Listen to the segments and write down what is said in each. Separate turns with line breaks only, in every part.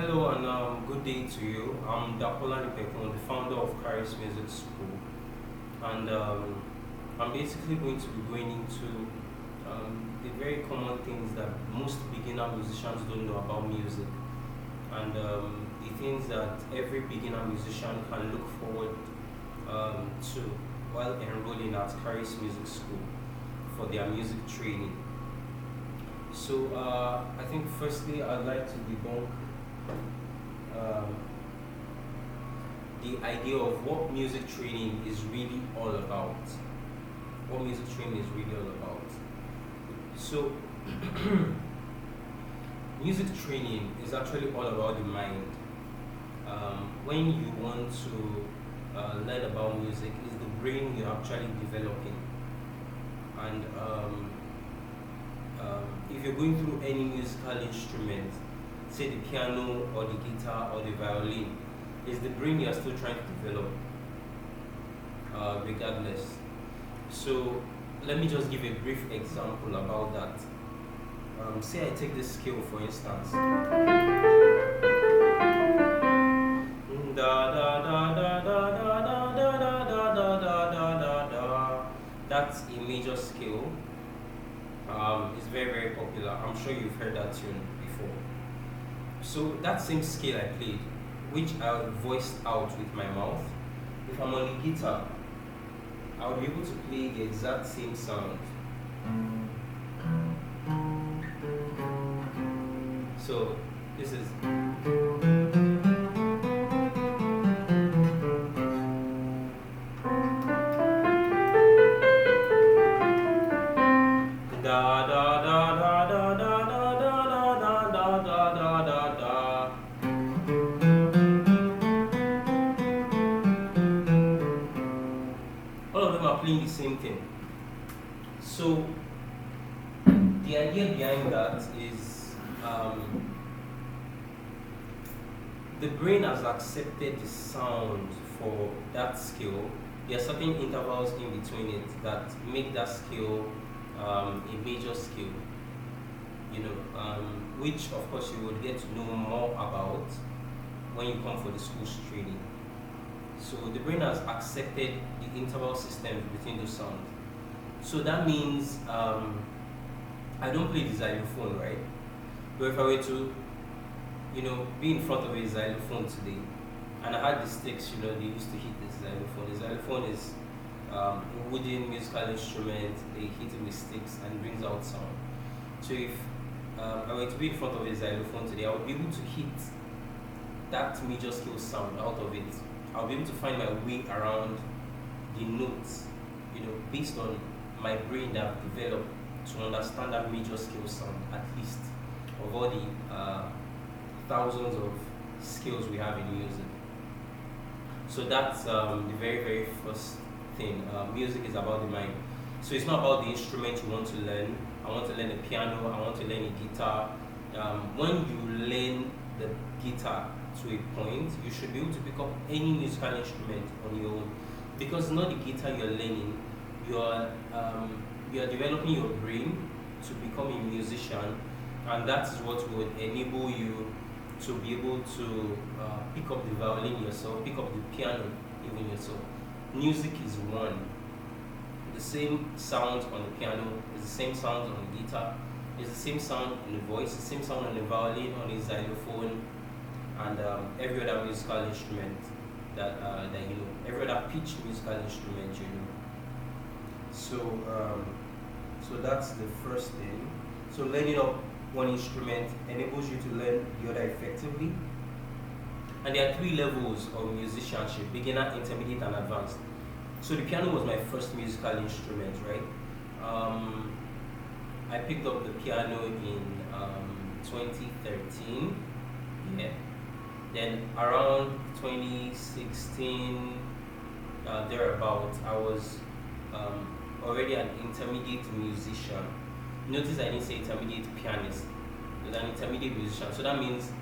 Hello and good day to you. I'm Dapo Olanipekun, the founder of Charis Music School, and I'm basically going to be going into the very common things that most beginner musicians don't know about music, and the things that every beginner musician can look forward to while enrolling at Charis Music School for their music training. So I think firstly I'd like to debunk um, the idea of what music training is really all about. What music training is really all about. So, music training is actually all about the mind. When you want to learn about music, it's the brain you're actually developing. And if you're going through any musical instrument, say the piano or the guitar or the violin, it's the brain you're still trying to develop, regardless. So let me just give a brief example about that. Say I take this scale for instance. Da da da da da da da da da da da da da da da. That's a major scale. It's very very popular. I'm sure you've heard that tune before. So that same scale I played, which I voiced out with my mouth, if I'm on the guitar, I'll be able to play the exact same sound. So this is da da da da da da da da da da da da da da. All of them are playing the same thing. So the idea behind that is the brain has accepted the sound for that scale. There are certain intervals in between it that make that scale a major scale, which of course you would get to know more about when you come for the school's training. So the brain has accepted the interval systems between those sounds. So that means I don't play the xylophone, right? But if I were to, be in front of a xylophone today, and I had the sticks, they used to hit the xylophone. The xylophone is a wooden musical instrument. They hit it with sticks and brings out sound. So if I were to be in front of a xylophone today, I would be able to hit that major scale sound out of it. I'll be able to find my way around the notes, based on my brain that I've developed to understand that major scale sound, at least, of all the thousands of scales we have in music. So that's the very, very first thing. Music is about the mind. So it's not about the instrument you want to learn. I want to learn the piano, I want to learn the guitar. When you learn the guitar to a point, you should be able to pick up any musical instrument on your own. Because it's not the guitar you're learning, you're developing your brain to become a musician, and that is what would enable you to be able to pick up the violin yourself, pick up the piano even yourself. Music is one. The same sounds on the piano is the same sounds on the guitar, it's the same sound in the voice, the same sound on the violin, on the xylophone, and every other musical instrument that every other pitched musical instrument. So that's the first thing. So learning of one instrument enables you to learn the other effectively. And there are three levels of musicianship: beginner, intermediate, and advanced. So the piano was my first musical instrument, right? I picked up the piano in 2013. Yeah. Then around 2016, thereabout, I was already an intermediate musician. Notice I didn't say intermediate pianist. I was an intermediate musician. So that means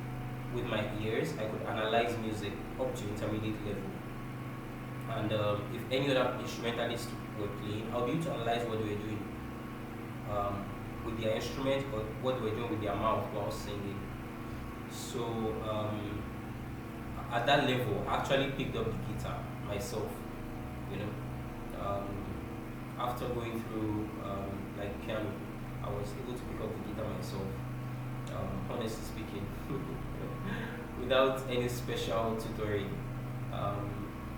with my ears, I could analyze music up to intermediate level. And if any other instrumentalists were playing, I'll be able to analyze what they were doing with their instrument or what they were doing with their mouth while singing. So at that level, I actually picked up the guitar myself. You know, after going through like piano, I was able to pick up the guitar myself. Honestly speaking, without any special tutoring.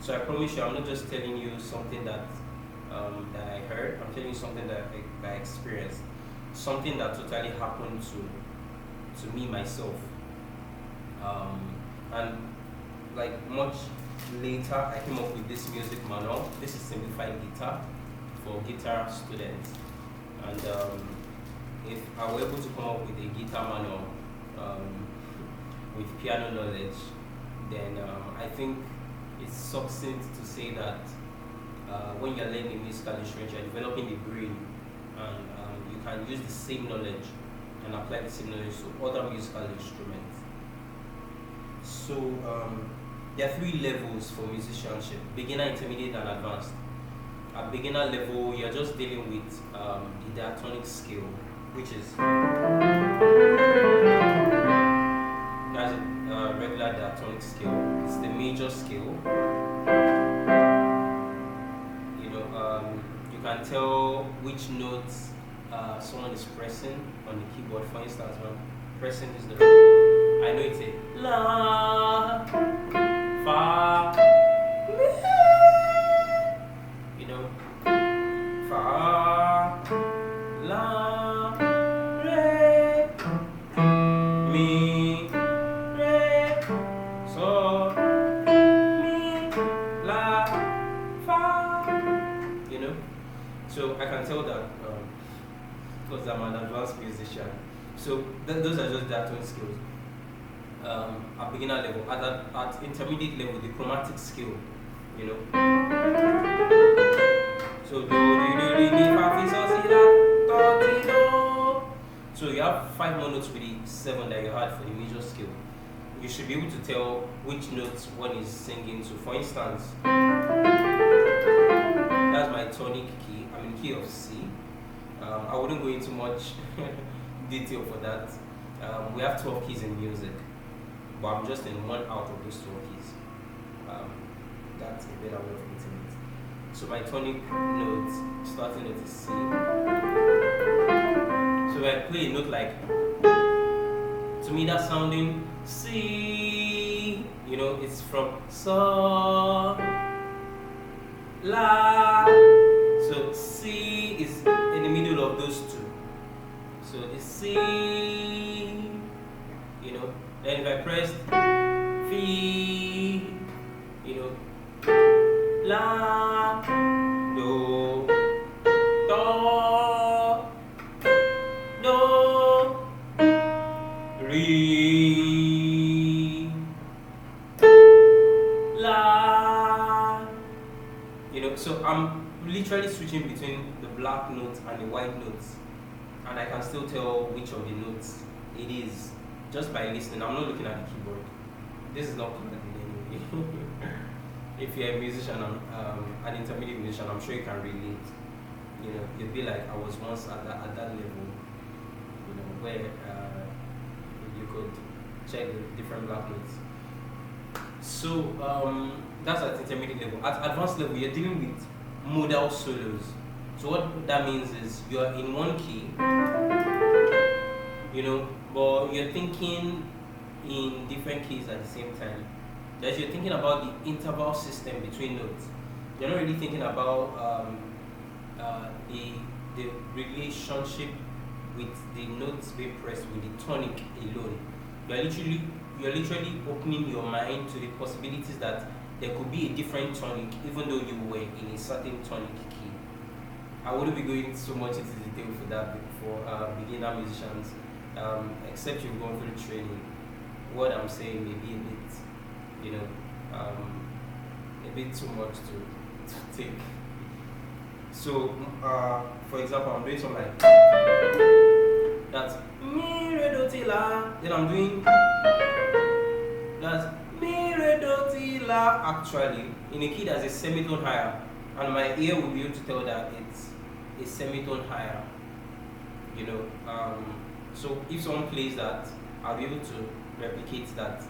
So I promise you, I'm not just telling you something that that I heard. I'm telling you something that I experienced, something that totally happened to me myself. And like much later, I came up with this music manual. This is Simplified Guitar for guitar students. And if I were able to come up with a guitar manual with piano knowledge, then I think it's succinct to say that when you're learning musical instruments, you're developing the brain, and you can use the same knowledge and apply the same knowledge to other musical instruments. So there are 3 levels for musicianship: beginner, intermediate, and advanced. At beginner level, you're just dealing with the diatonic scale, which is that's a regular diatonic scale. It's the major scale. You know, you can tell which notes someone is pressing on the keyboard. For instance, when pressing is the I know it's a la, fa, mi. You know, fa, la, re, mi, re, so, mi, la, fa. You know, so I can tell that because I'm an advanced musician. So those are just diatonic skills. At beginner level, at intermediate level, the chromatic scale, you know. So do re re mi fa fi sol si la do ti do. So you have 5 more notes with the 7 that you had for the major scale. You should be able to tell which notes one is singing to. For instance, that's my tonic key. I'm in key of C. I wouldn't go into much detail for that. We have 12 keys in music, but I'm just in one out of those 12 keys. That's a better way of putting it. So my tonic note, starting note is C. So when I play a note like, to me that's sounding C. You know, it's from So, La. So C is in the middle of those 2. So it's C. You know, then if I press Fi, you know, La, Do, Do, Re, La. You know, so I'm literally switching between the black notes and the white notes, and I can still tell which of the notes it is just by listening. I'm not looking at the keyboard. This is not plugged in anyway. If you're a musician, an intermediate musician, I'm sure you can relate. You know, you'll be like, I was once at that level, you know, where you could check the different black notes. So that's at intermediate level. At advanced level, you're dealing with modal solos. So what that means is you're in one key, you know, but you're thinking in different keys at the same time. That you're thinking about the interval system between notes. You're not really thinking about the relationship with the notes being pressed with the tonic alone. You're literally opening your mind to the possibilities that there could be a different tonic even though you were in a certain tonic key. I wouldn't be going so much into detail for that for beginner musicians, except you've gone through training. What I'm saying may be a bit, you know, a bit too much to take. So, for example, I'm doing something like that's mi re do ti la. Then I'm doing that's mi re do ti la. Actually, in a key that's a semitone higher, and my ear will be able to tell that it's a semitone higher. You know, so if someone plays that, I'll be able to replicate that.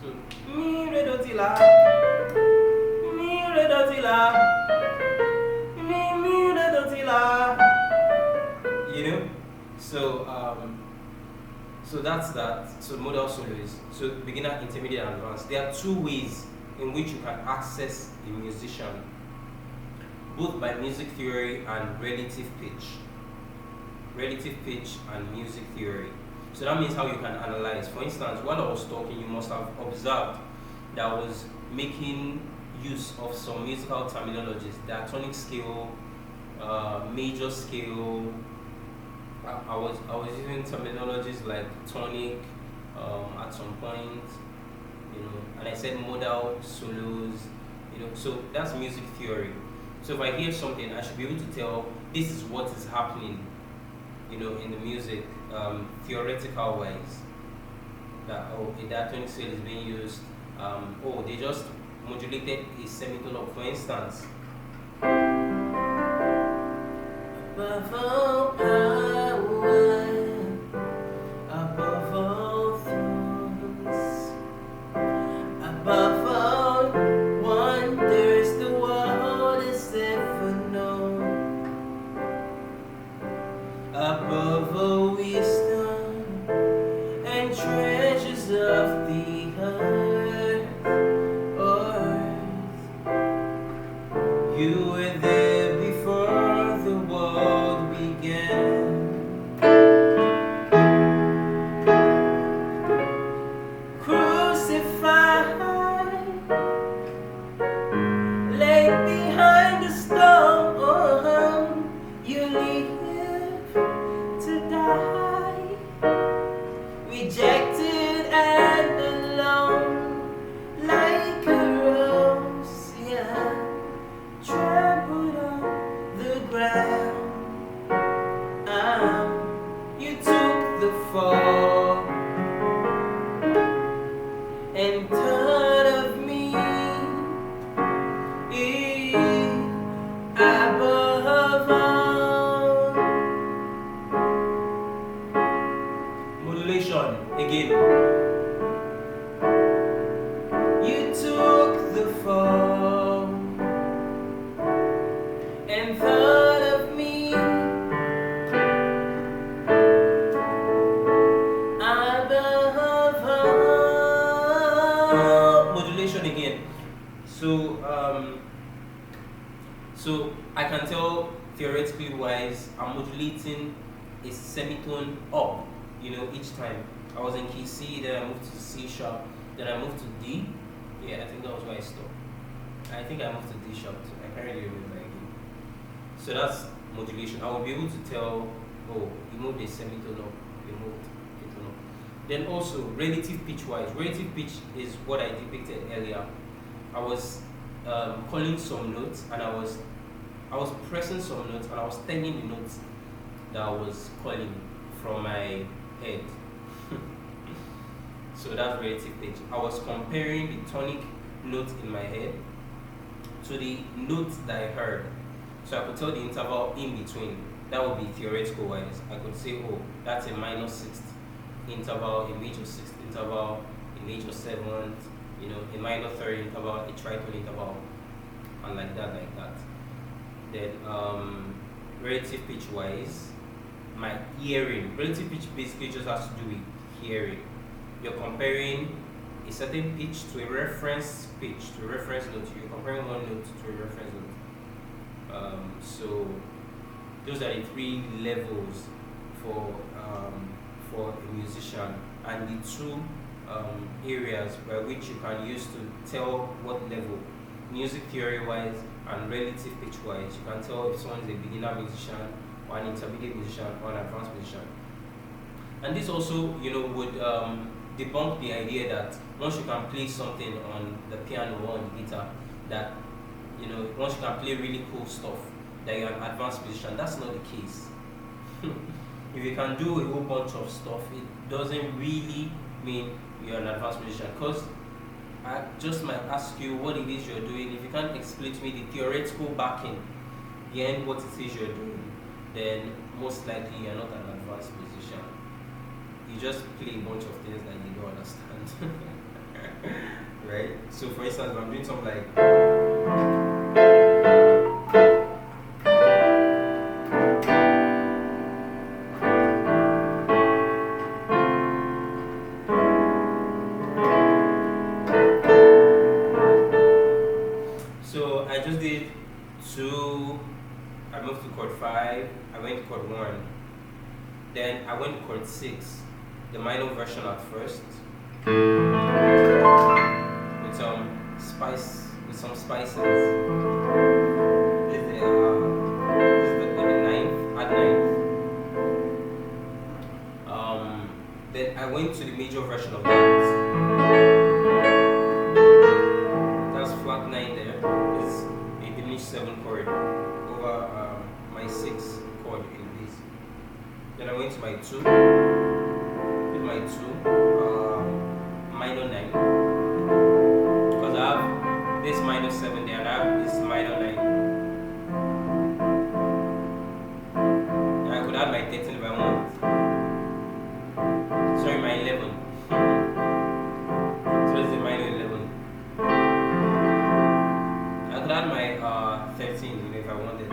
So mi re do ti la, mi re do ti la, mi re do ti la. You know, so that's that. So modal solos. So beginner, intermediate, and advanced. There are two ways in which you can access a musician, both by music theory and relative pitch. Relative pitch and music theory. So that means how you can analyze. For instance, while I was talking, you must have observed that I was making use of some musical terminologies: diatonic scale, major scale. I was using terminologies like tonic at some point, and I said modal solos, So that's music theory. So if I hear something, I should be able to tell this is what is happening, in the music, theoretical wise. That a diatonic scale is being used. They just modulated a semitone, for instance. Above all power, above all thrones, above all wonders the world has ever known, above all wisdom and treasures of the earth, you were there before the world began. Crucified, laid behind the stone, you live to die, rejected and alone, like a rose, trampled on the ground. You took the fall and thought of me above all. Modulation again. You took the fall and thought of me above all. Modulation again. So I can tell theoretically wise, I'm modulating a semitone up, each time. I was in key C, then I moved to C sharp, then I moved to D. Yeah, I think that was where I stopped. I think I moved to D sharp too. I can't really remember again. So that's modulation. I will be able to tell, you moved a semitone up, you moved a tone up. Then also relative pitch wise. Relative pitch is what I depicted earlier. I was calling some notes, and I was pressing some notes, and I was telling the notes that I was calling from my head. So that's relative pitch. I was comparing the tonic note in my head to the notes that I heard. So I could tell the interval in between. That would be theoretical wise. I could say, that's a minor sixth interval, a major sixth interval, a major seventh, a minor third interval, a tritone interval, and like that. Then relative pitch wise, my hearing. Relative pitch basically just has to do with hearing. You're comparing a certain pitch to a reference pitch, to a reference note. You're comparing one note to a reference note. So those are the three levels for a musician, and the two areas by which you can use to tell what level, music theory wise and relative pitch wise, you can tell if someone is a beginner musician or an intermediate musician or an advanced musician. And this also, would debunk the idea that once you can play something on the piano or on the guitar, that once you can play really cool stuff, that you're an advanced musician. That's not the case. If you can do a whole bunch of stuff, it doesn't really mean you're an advanced musician, because I just might ask you what it is you're doing. If you can't explain to me the theoretical backing behind what it is you're doing, then most likely you're not an advanced musician. you just play a bunch of things that you don't understand. Right? So for instance, if I'm doing something like so I just did 2, I moved to chord 5, I went to chord 1, then I went to chord 6, the minor version at first, with some spices. This is the ninth, at ninth. Then I went to the major version of that. That's flat 9 there. It's a diminished 7 chord over my 6 chord in this. Then I went to my 2, with my 2, minor 9, because I have this minor 7 there and I have this minor 9. And I could add my 13 if I want. Sorry, my 11. So it's the minor 11. I could add my 13 if I wanted.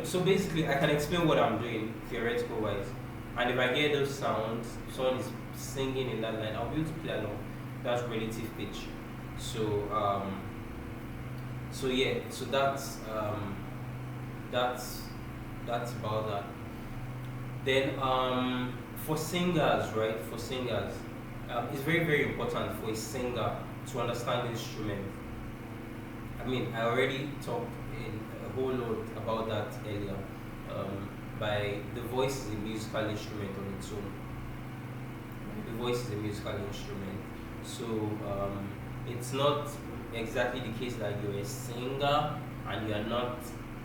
So basically, I can explain what I'm doing theoretical wise, and if I hear those sounds, someone is singing in that line, I'll be able to play along. That's relative pitch. So yeah, so that's about that. Then for singers, right? For singers, it's very, very important for a singer to understand the instrument. I mean, I already talked in a whole lot about that earlier. By the voice is a musical instrument on its own. The voice is a musical instrument. So it's not exactly the case that you're a singer and you are not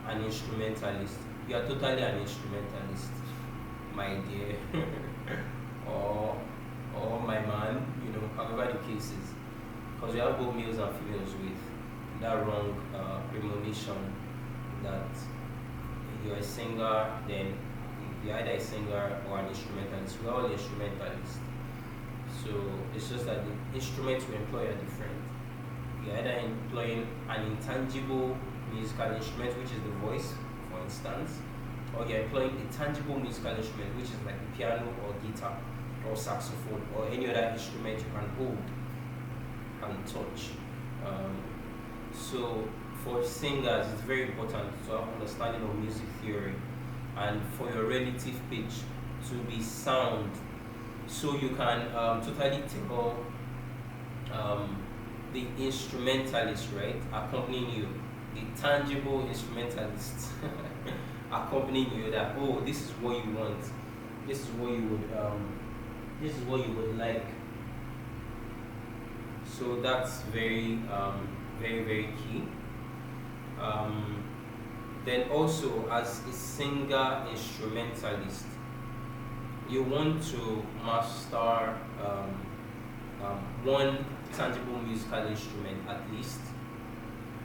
an instrumentalist. You are totally an instrumentalist, my dear, or my man, however the case is. Because we have both males and females with that wrong premonition that you're a singer, then you're either a singer or an instrumentalist. We're all instrumentalists. So it's just that the instruments we employ are different. You're either employing an intangible musical instrument, which is the voice, for instance, or you're employing a tangible musical instrument, which is like the piano or guitar or saxophone or any other instrument you can hold and touch. So for singers, it's very important to have understanding of music theory and for your relative pitch to be sound, so you can totally tell the instrumentalist, right, accompanying you, the tangible instrumentalist accompanying you, that this is what you want, this is what you would like. So that's very very, very key. Then also, as a singer instrumentalist, you want to master one tangible musical instrument at least,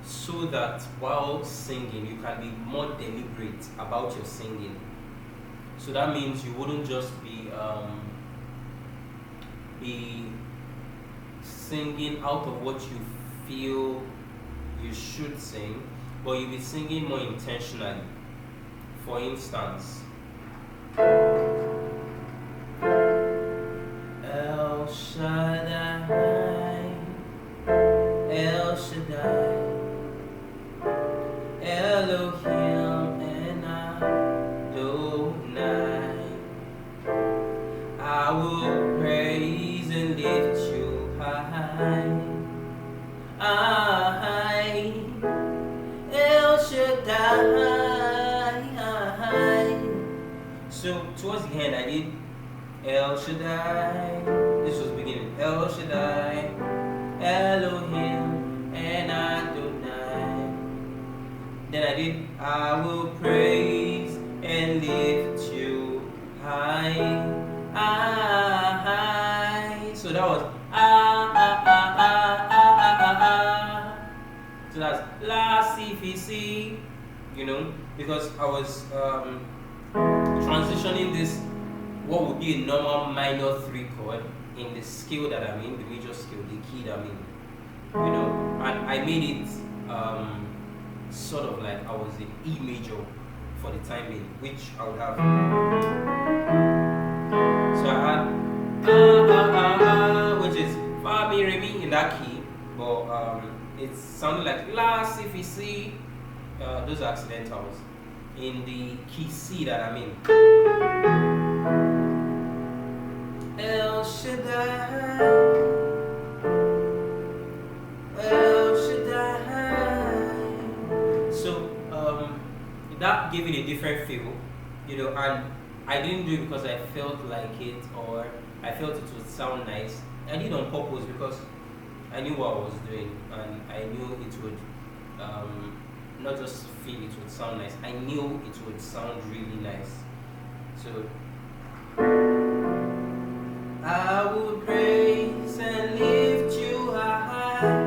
so that while singing you can be more deliberate about your singing. So that means you wouldn't just be singing out of what you feel you should sing, but you'll be singing more intentionally. For instance, El Shaddai, El Shaddai, Elohim and Adonai. I will praise and lift you high. El Shaddai. So towards the end I did El Shaddai. This was beginning. El Shaddai, Elohim and Adonai. Then I did I will praise and lift you high. So that was so that's La Si Fi Si, because I was transitioning this what would be a normal minor 3 chord in the scale that I'm in, the major scale, the key that I'm in, and I made it sort of like I was in E major for the time being, which I would have. So I had which is fa mi re mi in that key, but it sounded like la si fi si. Those are accidentals in the key C that I'm in. El Shaddai, El Shaddai. So that gave it a different feel, and I didn't do it because I felt like it or I felt it would sound nice. I did it on purpose because I knew what I was doing, and I knew it would not just feel it would sound nice, I knew it would sound really nice. So I will praise and lift you high,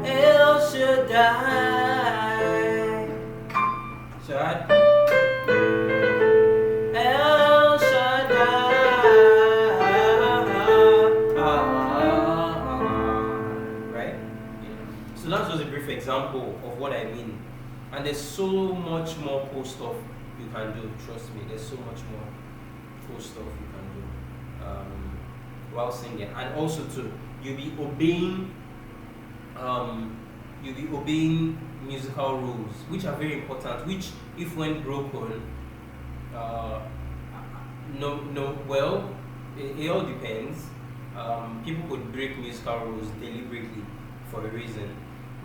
El Shaddai. So El Shaddai, right? So that's just a brief example of what I mean. And there's so much more cool stuff you can do. Trust me, there's so much more cool stuff you can do while singing. And also too, you'll be obeying musical rules, which are very important. Which, if when broken, well, it all depends. People could break musical rules deliberately for a reason.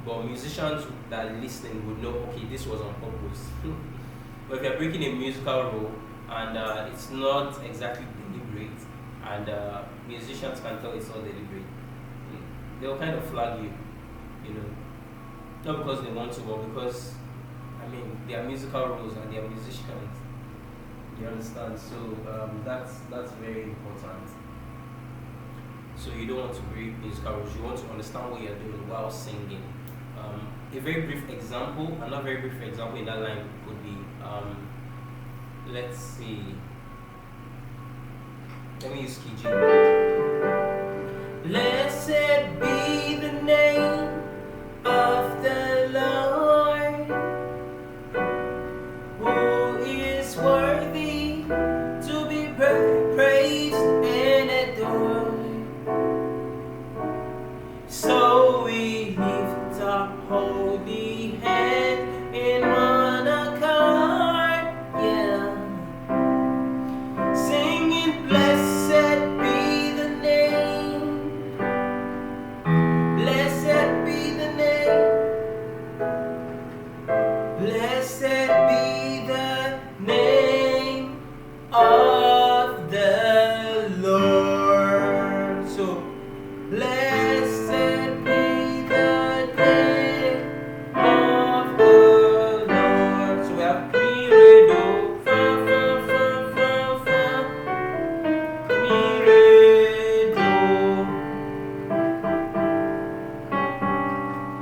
But musicians that are listening would know, okay, this was on purpose. But if you're breaking a musical rule and it's not exactly deliberate, and musicians can tell it's not deliberate, they'll kind of flag you, not because they want to, but because, they are musical rules and they are musicians. You understand? So that's very important. So you don't want to break musical rules. You want to understand what you're doing while singing. A very brief example, another very brief example in that line would be, let's see, let me use key G. Blessed be the name of the Lord, who is worthy to be praised and adored. So we lift up holy hands in one accord, yeah, singing, blessed be the name, blessed be the name, blessed be the name of the Lord. So blessed be the name of the Lord. So we have mi re do fa fa fa fa fa mi re do.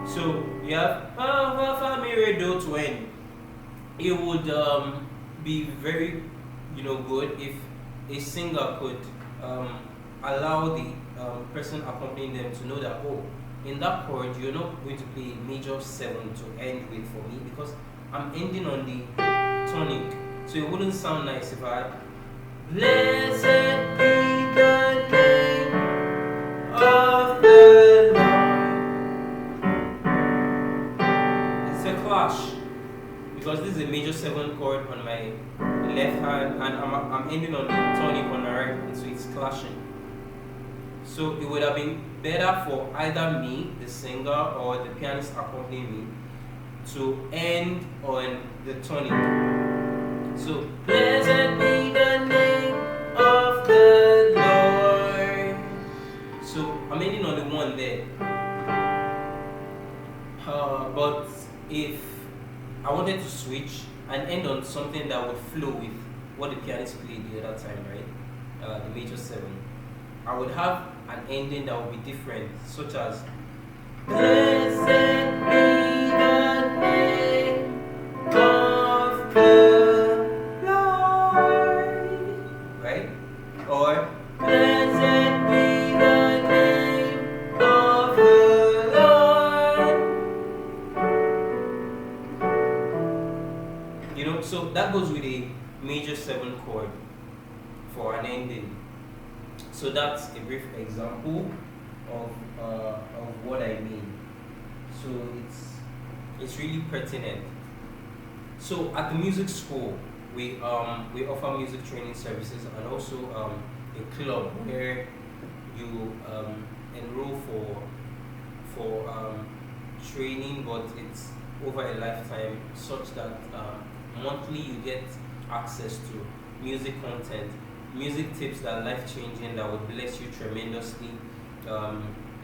So you have fa fa fa mi re do to end. It would be very good if a singer could allow the person accompanying them to know that, oh, in that chord you're not going to play major 7 to end with for me, because I'm ending on the tonic. So it wouldn't sound nice if I blessed be the name of the Lord. It's a clash, because this is a major 7 chord on my left hand and I'm ending on the tonic on my right hand, so it's clashing. So it would have been better for either me, the singer, or the pianist accompanying me to end on the tonic. So blessed be the name of the Lord. So I'm ending on the one there. But if I wanted to switch and end on something that would flow with what the pianist played the other time, right? The major 7. I would have an ending that would be different, such as blessed be So that goes with a major 7 chord for an ending. So that's a brief example of what I mean. So it's really pertinent. So at the music school, we offer music training services, and also a club where you enroll for training, but it's over a lifetime, such that monthly you get access to music content, music tips that are life changing, that would bless you tremendously,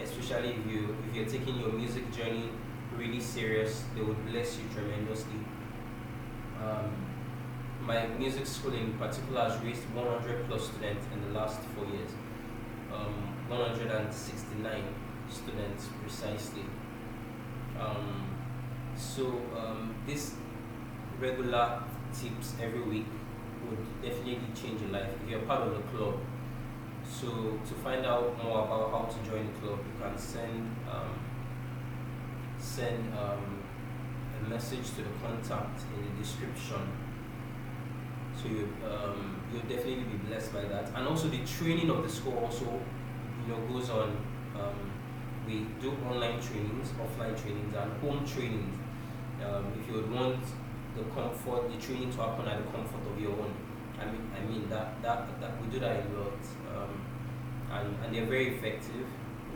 especially if you're taking your music journey really serious. They would bless you tremendously. My music school in particular has raised 100 plus students in the last 4 years. 169 students precisely. This regular tips every week would definitely change your life if you're part of the club. So to find out more about how to join the club, you can send a message to the contact in the description. So you'll definitely be blessed by that. And also the training of the school also goes on. We do online trainings, offline trainings, and home trainings. If you would want the training to happen at the comfort of your own. I mean that we do that a lot, and they're very effective.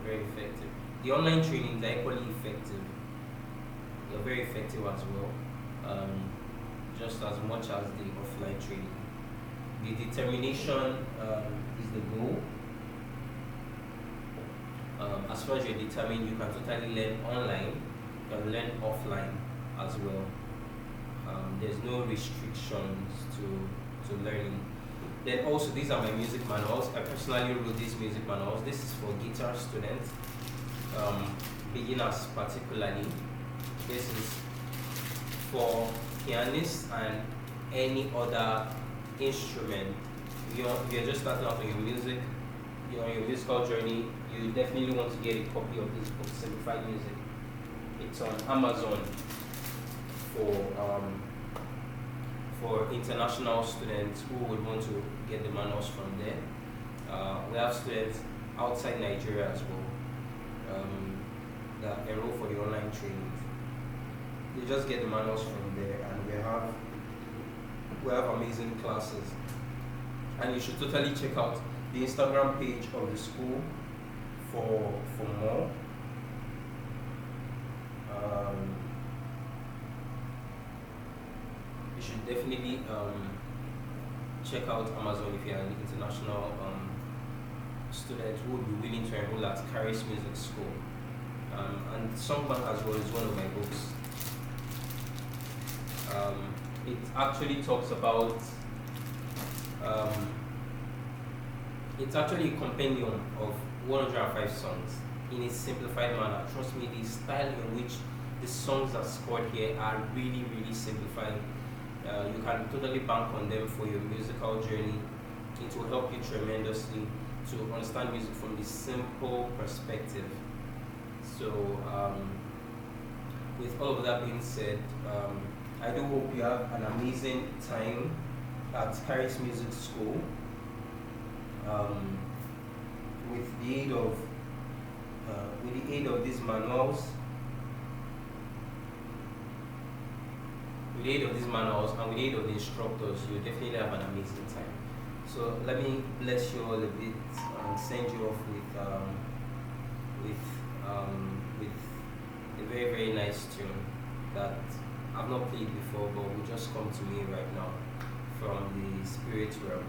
Very effective. The online trainings are equally effective. They're very effective as well, just as much as the offline training. The determination is the goal. As far as you're determined, you can totally learn online, you can learn offline as well. There's no restrictions to learning. Then also, these are my music manuals. I personally wrote these music manuals. This is for guitar students, beginners particularly. This is for pianists and any other instrument. If you're just starting out on your music, on your musical journey, you definitely want to get a copy of this book, Simplified Music. It's on Amazon for international students who would want to get the manuals from there. We have students outside Nigeria as well that enroll for the online trainings. They just get the manuals from there, and we have amazing classes. And you should totally check out the Instagram page of the school for more. You should definitely check out Amazon if you're an international student who would be willing to enroll at Charis Music School. And Songbank as well is one of my books. It actually talks about it's actually a compendium of 105 songs in a simplified manner. Trust me, the style in which the songs are scored here are really, really simplified. You can totally bank on them for your musical journey. It will help you tremendously to understand music from the simple perspective. So, with all of that being said, I do hope you have an amazing time at Charis Music School. With the aid of these manuals, and with the aid of the instructors, you definitely have an amazing time. So let me bless you all a bit and send you off with a very, very nice tune that I've not played before, but will just come to me right now from the spirit realm.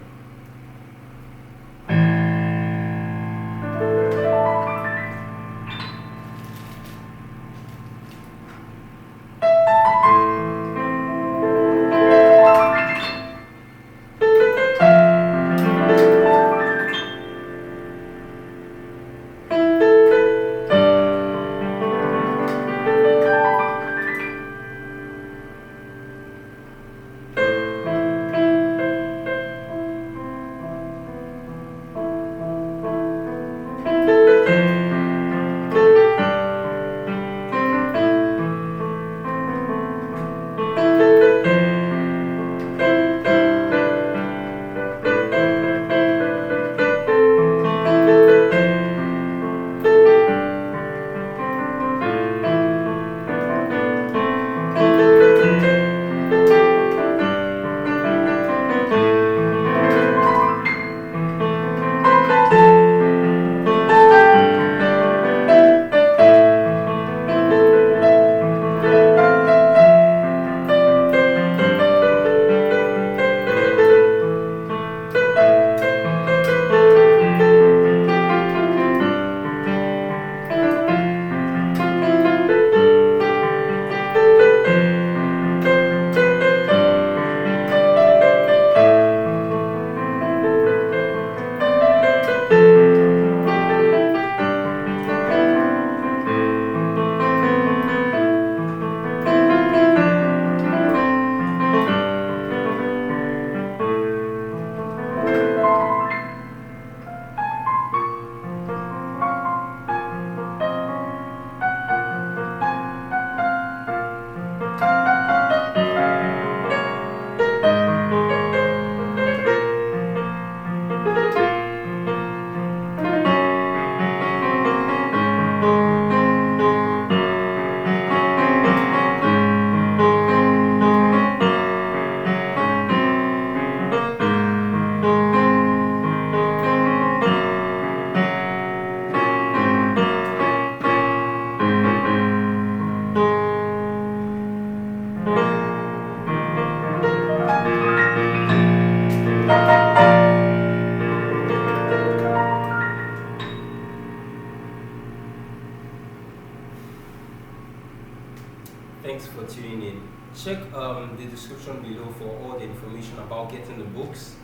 check the description below for all the information about getting the books,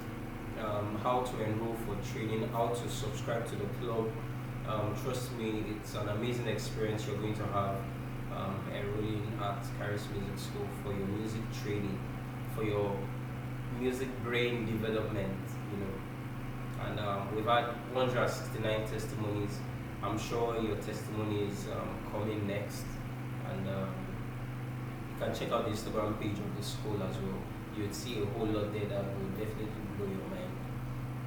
how to enroll for training, how to subscribe to the club. Trust me, it's an amazing experience you're going to have enrolling at Charis Music School for your music training, for your music brain development, you know. And we've had 169 testimonies. I'm sure your testimony is coming next. And you can check out the Instagram page of the school as well. You'd see a whole lot there that will definitely blow your mind,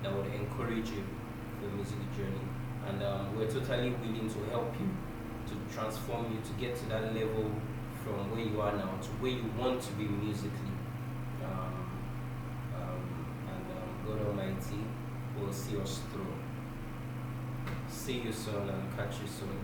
that would encourage you for your music journey. And we're totally willing to help you, to transform you, to get to that level from where you are now to where you want to be musically. And God Almighty will see us through. See you soon and catch you soon.